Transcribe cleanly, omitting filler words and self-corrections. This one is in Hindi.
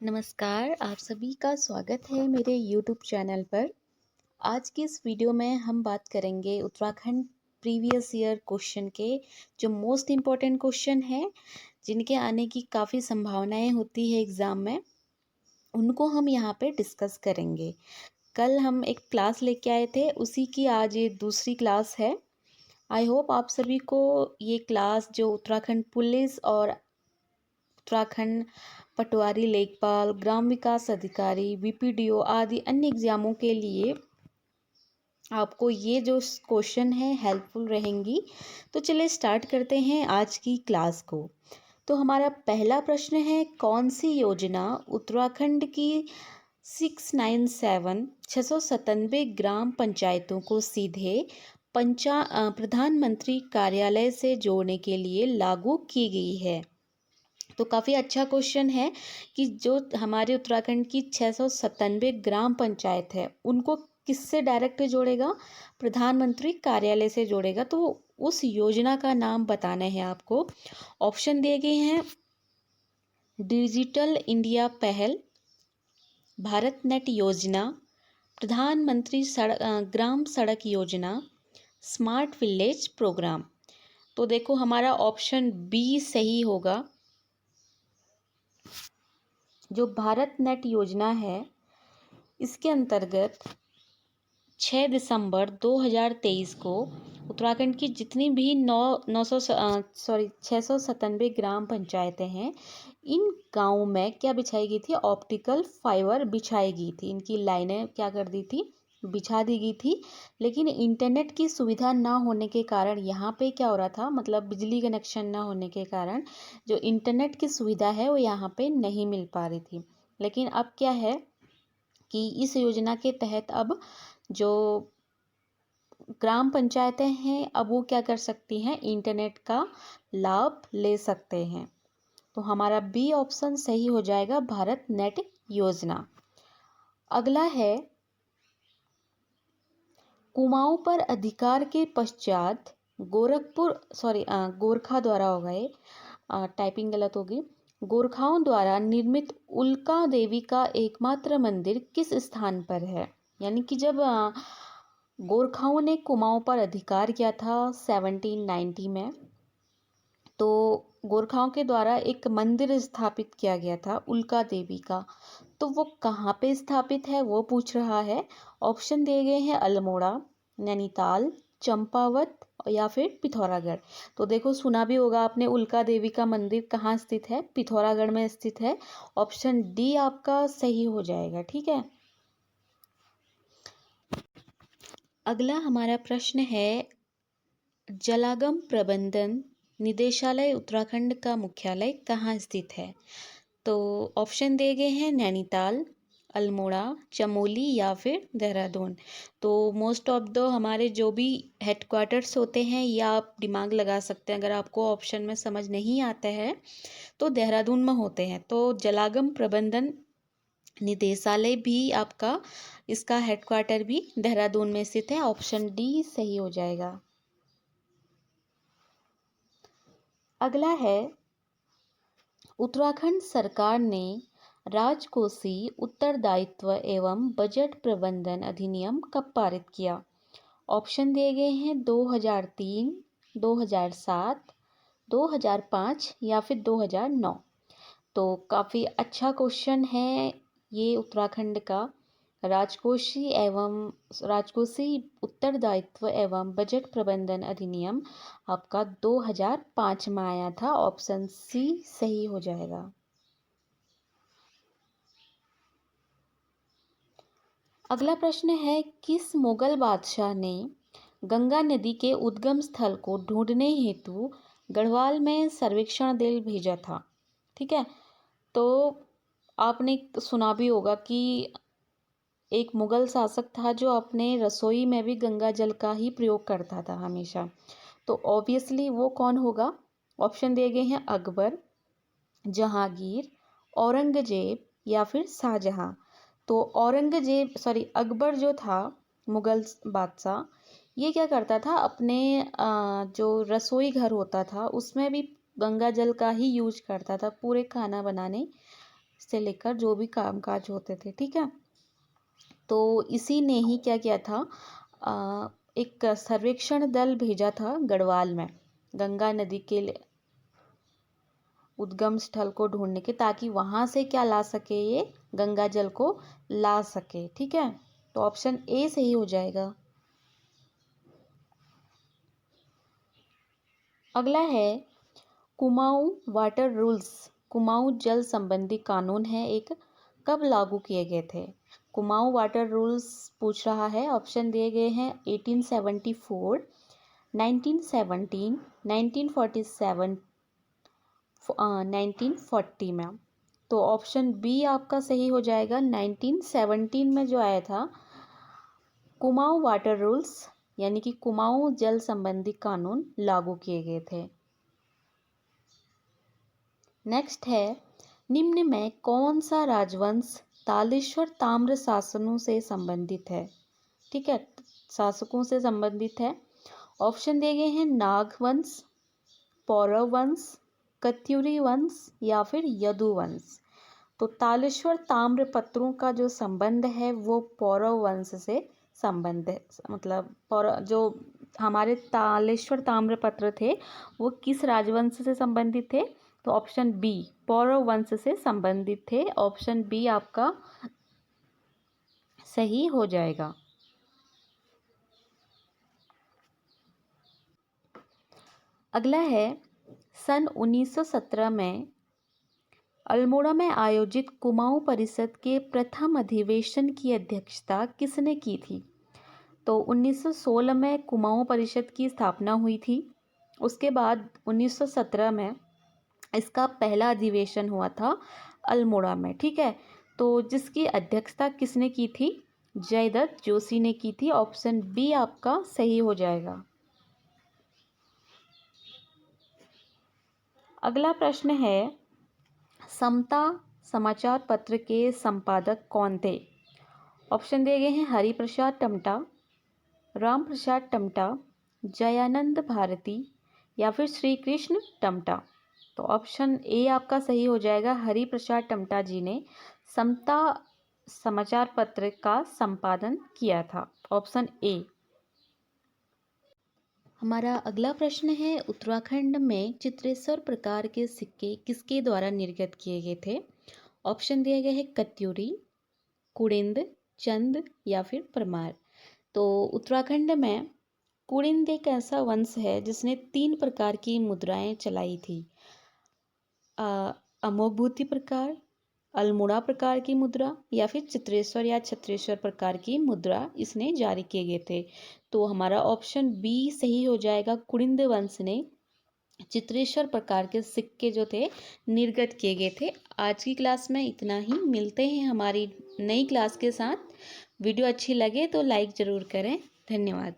नमस्कार, आप सभी का स्वागत है मेरे यूट्यूब चैनल पर। आज की इस वीडियो में हम बात करेंगे उत्तराखंड प्रीवियस ईयर क्वेश्चन के जो मोस्ट इम्पॉर्टेंट क्वेश्चन हैं, जिनके आने की काफ़ी संभावनाएं होती है एग्ज़ाम में, उनको हम यहाँ पे डिस्कस करेंगे। कल हम एक क्लास लेके आए थे, उसी की आज ये दूसरी क्लास है। आई होप आप सभी को ये क्लास जो उत्तराखंड पुलिस और उत्तराखंड पटवारी लेखपाल, ग्राम विकास अधिकारी, वीपीडीओ आदि अन्य एग्जामों के लिए आपको ये जो क्वेश्चन है हेल्पफुल रहेंगी। तो चलिए स्टार्ट करते हैं आज की क्लास को। तो हमारा पहला प्रश्न है, कौन सी योजना उत्तराखंड की 697 ग्राम पंचायतों को सीधे प्रधानमंत्री कार्यालय से जोड़ने के लिए लागू की गई है। तो काफ़ी अच्छा क्वेश्चन है कि जो हमारे उत्तराखंड की 697 ग्राम पंचायत है, उनको किससे डायरेक्ट जोड़ेगा? प्रधानमंत्री कार्यालय से जोड़ेगा। तो उस योजना का नाम बताना है आपको। ऑप्शन दिए गए हैं, डिजिटल इंडिया पहल, भारत नेट योजना, प्रधानमंत्री ग्राम सड़क योजना, स्मार्ट विलेज प्रोग्राम। तो देखो हमारा ऑप्शन बी सही होगा। जो भारत नेट योजना है, इसके अंतर्गत 6 दिसंबर 2023 को उत्तराखंड की जितनी भी 697 ग्राम पंचायतें हैं, इन गाँव में क्या बिछाई गई थी? ऑप्टिकल फाइबर बिछाई गई थी। इनकी लाइनें क्या कर दी थी? बिछा दी गई थी। लेकिन इंटरनेट की सुविधा ना होने के कारण यहाँ पे क्या हो रहा था, मतलब बिजली कनेक्शन ना होने के कारण जो इंटरनेट की सुविधा है वो यहाँ पे नहीं मिल पा रही थी। लेकिन अब क्या है कि इस योजना के तहत अब जो ग्राम पंचायतें हैं, अब वो क्या कर सकती हैं? इंटरनेट का लाभ ले सकते हैं। तो हमारा बी ऑप्शन सही हो जाएगा, भारत नेट योजना। अगला है, कुमाऊं पर अधिकार के पश्चात गोरखा द्वारा हो गए, टाइपिंग गलत होगी, गोरखाओं द्वारा निर्मित उल्का देवी का एकमात्र मंदिर किस स्थान पर है? यानी कि जब गोरखाओं ने कुमाऊं पर अधिकार किया था 1790 में, तो गोरखाओं के द्वारा एक मंदिर स्थापित किया गया था उल्का देवी का। तो वो कहाँ पे स्थापित है वो पूछ रहा है। ऑप्शन दिए गए हैं, अल्मोड़ा, नैनीताल, चंपावत या फिर पिथौरागढ़। तो देखो सुना भी होगा आपने, उल्का देवी का मंदिर कहाँ स्थित है? पिथौरागढ़ में स्थित है। ऑप्शन डी आपका सही हो जाएगा। ठीक है। अगला हमारा प्रश्न है, जलागम प्रबंधन निदेशालय उत्तराखंड का मुख्यालय कहाँ स्थित है? तो ऑप्शन दिए गए हैं, नैनीताल, अल्मोड़ा, चमोली या फिर देहरादून। तो मोस्ट ऑफ द हमारे जो भी हेडक्वार्टर्स होते हैं, या आप दिमाग लगा सकते हैं, अगर आपको ऑप्शन में समझ नहीं आता है तो देहरादून में होते हैं। तो जलागम प्रबंधन निदेशालय भी आपका, इसका हेडक्वार्टर भी देहरादून में स्थित है। ऑप्शन डी सही हो जाएगा। अगला है, उत्तराखंड सरकार ने राजकोषीय उत्तरदायित्व एवं बजट प्रबंधन अधिनियम कब पारित किया? ऑप्शन दिए गए हैं, 2003, 2007, 2005 या फिर 2009। तो काफ़ी अच्छा क्वेश्चन है ये उत्तराखंड का। राजकोषीय उत्तरदायित्व एवं बजट प्रबंधन अधिनियम आपका 2005 में आया था। ऑप्शन सी सही हो जाएगा। अगला प्रश्न है, किस मुगल बादशाह ने गंगा नदी के उद्गम स्थल को ढूंढने हेतु गढ़वाल में सर्वेक्षण दल भेजा था? ठीक है। तो आपने सुना भी होगा कि एक मुगल शासक था जो अपने रसोई में भी गंगा जल का ही प्रयोग करता था हमेशा। तो ऑब्वियसली वो कौन होगा? ऑप्शन दिए गए हैं, अकबर, जहांगीर, औरंगजेब या फिर शाहजहां। तो अकबर जो था मुगल बादशाह, ये क्या करता था, अपने जो रसोई घर होता था उसमें भी गंगा जल का ही यूज करता था पूरे खाना बनाने से लेकर जो भी कामकाज होते थे, ठीक है। तो इसी ने ही क्या किया था, एक सर्वेक्षण दल भेजा था गढ़वाल में गंगा नदी के उद्गम स्थल को ढूंढने के, ताकि वहां से क्या ला सके, ये गंगा जल को ला सके, ठीक है। तो ऑप्शन ए सही हो जाएगा। अगला है कुमाऊं वाटर रूल्स। कुमाऊं जल संबंधी कानून है एक, कब लागू किए गए थे। कुमाऊं वाटर रूल्स पूछ रहा है। ऑप्शन दिए गए हैं 1874, 1917, 1947, 1940 में। तो ऑप्शन बी आपका सही हो जाएगा। 1917 में जो आया था कुमाऊं वाटर रूल्स, यानी कि कुमाऊं जल संबंधी कानून लागू किए गए थे। नेक्स्ट है, निम्न में कौन सा राजवंश तालेश्वर ताम्र शासनों से संबंधित है, ठीक है, शासकों से संबंधित है। ऑप्शन दिए गए हैं नाग वंश, पौरव वंश, कत्यूरी वंश या फिर यदु वंश। तो तालेश्वर ताम्रपत्रों का जो संबंध है वो पौरव वंश से संबंध है, मतलब जो हमारे तालेश्वर ताम्रपत्र थे वो किस राजवंश से संबंधित थे। तो ऑप्शन बी पौरव वंश से संबंधित थे। ऑप्शन बी आपका सही हो जाएगा। अगला है, सन 1917 में अल्मोड़ा में आयोजित कुमाऊं परिषद के प्रथम अधिवेशन की अध्यक्षता किसने की थी। तो 1916 में कुमाऊं परिषद की स्थापना हुई थी। उसके बाद 1917 में इसका पहला अधिवेशन हुआ था अल्मोड़ा में, ठीक है। तो जिसकी अध्यक्षता किसने की थी, जयदत्त जोशी ने की थी। ऑप्शन बी आपका सही हो जाएगा। अगला प्रश्न है, समता समाचार पत्र के संपादक कौन थे। ऑप्शन दिए गए हैं हरिप्रसाद टमटा, राम प्रसाद टमटा, जयानंद भारती या फिर श्री कृष्ण टमटा। तो ऑप्शन ए आपका सही हो जाएगा। हरिप्रसाद टमटा जी ने समता समाचार पत्र का संपादन किया था। Option A. हमारा अगला प्रश्न है, उत्तराखंड में चित्रेश्वर प्रकार के सिक्के किसके द्वारा निर्गत किए गए थे। ऑप्शन दिए गए हैं कत्यूरी, कुड़िंद, चंद या फिर परमार। तो उत्तराखंड में कुड़िंद एक ऐसा वंश है जिसने 3 प्रकार की मुद्राएं चलाई थी। अमोघभूति प्रकार, अल्मोड़ा प्रकार की मुद्रा या फिर चित्रेश्वर या छत्रेश्वर प्रकार की मुद्रा इसने जारी किए गए थे। तो हमारा ऑप्शन बी सही हो जाएगा। कुड़िंद वंश ने चित्रेश्वर प्रकार के सिक्के जो थे निर्गत किए गए थे। आज की क्लास में इतना ही। मिलते हैं हमारी नई क्लास के साथ। वीडियो अच्छी लगे तो लाइक ज़रूर करें। धन्यवाद।